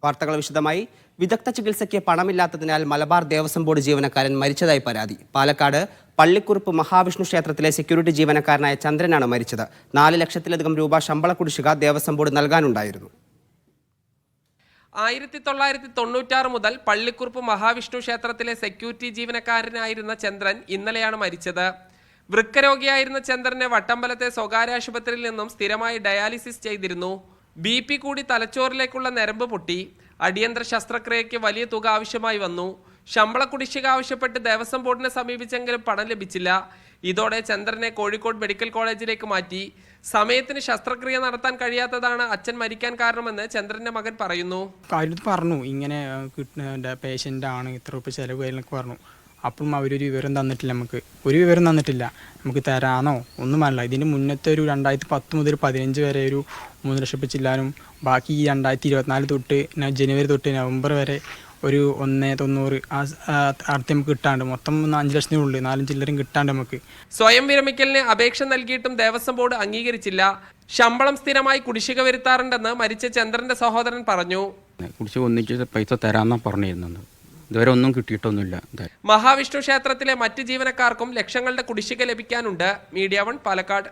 വാർത്തകൾ വിശദമായി. വിദഗ്ധ ചികിത്സയ്ക്ക് പണമില്ലാത്തതിനാൽ മലബാർ ദേവസ്വം ബോർഡ് ജീവനക്കാരൻ മരിച്ചതായി പരാതി. പാലക്കാട് പള്ളിക്കുറുപ്പ് മഹാവിഷ്ണു ക്ഷേത്രത്തിലെ സെക്യൂരിറ്റി ജീവനക്കാരനായ ചന്ദ്രനാണ് മരിച്ചത്. 4 ലക്ഷത്തിലധികം രൂപ ശമ്പള കുടിശ്ശിക ദേവസ്വം ബോർഡ് നൽകാനുണ്ടായിരുന്നു. 1996 മുതൽ പള്ളിക്കുറുപ്പ് മഹാവിഷ്ണു ക്ഷേത്രത്തിലെ സെക്യൂരിറ്റി ജീവനക്കാരനായിരുന്ന ചന്ദ്രൻ ഇന്നലെയാണ് മരിച്ചത്. വൃക്കരോഗിയായിരുന്ന ചന്ദ്രനെ വട്ടമ്പലത്തെ സ്വകാര്യ ആശുപത്രിയിൽ നിന്നും സ്ഥിരമായി ഡയാലിസിസ് ചെയ്തിരുന്നു. BP കൂടി തലച്ചോറിലേക്കുള്ള നരമ്പ് പൊട്ടി. അടിയന്തര ശസ്ത്രക്രിയയ്ക്ക് വലിയ തുക ആവശ്യമായി വന്നു. ശമ്പള കുടിശ്ശിക ആവശ്യപ്പെട്ട് ദേവസ്വം ബോർഡിനെ സമീപിച്ചെങ്കിലും പണം ലഭിച്ചില്ല. ഇതോടെ ചന്ദ്രനെ കോഴിക്കോട് മെഡിക്കൽ കോളേജിലേക്ക് മാറ്റി. സമയത്തിന് ശസ്ത്രക്രിയ നടത്താൻ കഴിയാത്തതാണ് അച്ഛൻ മരിക്കാൻ കാരണമെന്ന് ചന്ദ്രന്റെ മകൻ പറയുന്നു. പറഞ്ഞു ഇങ്ങനെ പേഷ്യൻ്റ് ആണ്, ഇത്ര രൂപ ചിലവ് എന്നൊക്കെ പറഞ്ഞു. അപ്പം അവരൊരു വിവരം തന്നിട്ടില്ല, ഒരു വിവരം തന്നിട്ടില്ല. നമുക്ക് തരാനോ ഒന്നും വേണ്ട. ഇതിന് മുന്നത്തെ ഒരു 2010 മുതൽ 15 വരെ ഒരു 3 ലക്ഷം ചില്ലാനും, ബാക്കി 2024 തൊട്ട് ജനുവരി തൊട്ട് നവംബർ വരെ ഒരു 190 അടുത്ത് നമുക്ക് കിട്ടാണ്ട്, മൊത്തം 5 ലക്ഷത്തിനുള്ളിൽ 4 ചില്ലറും കിട്ടാണ്ട് നമുക്ക്. സ്വയം വിരമിക്കലിന് അപേക്ഷ നൽകിയിട്ടും ദേവസ്വം ബോർഡ് അംഗീകരിച്ചില്ല. ശമ്പളം സ്ഥിരമായി കുടിശ്ശിക വരുത്താറുണ്ടെന്ന് മരിച്ച ചന്ദ്രന്റെ സഹോദരൻ പറഞ്ഞു. കുടിശ്ശിക ഒന്നിച്ച് പൈസ തരാമെന്നാണ് പറഞ്ഞിരുന്നത്. ഇതുവരെ ഒന്നും കിട്ടിയിട്ടൊന്നുമില്ല. മഹാവിഷ്ണു ക്ഷേത്രത്തിലെ മറ്റ് ജീവനക്കാർക്കും ലക്ഷങ്ങളുടെ കുടിശ്ശിക ലഭിക്കാനുണ്ട്. മീഡിയ 1 പാലക്കാട്.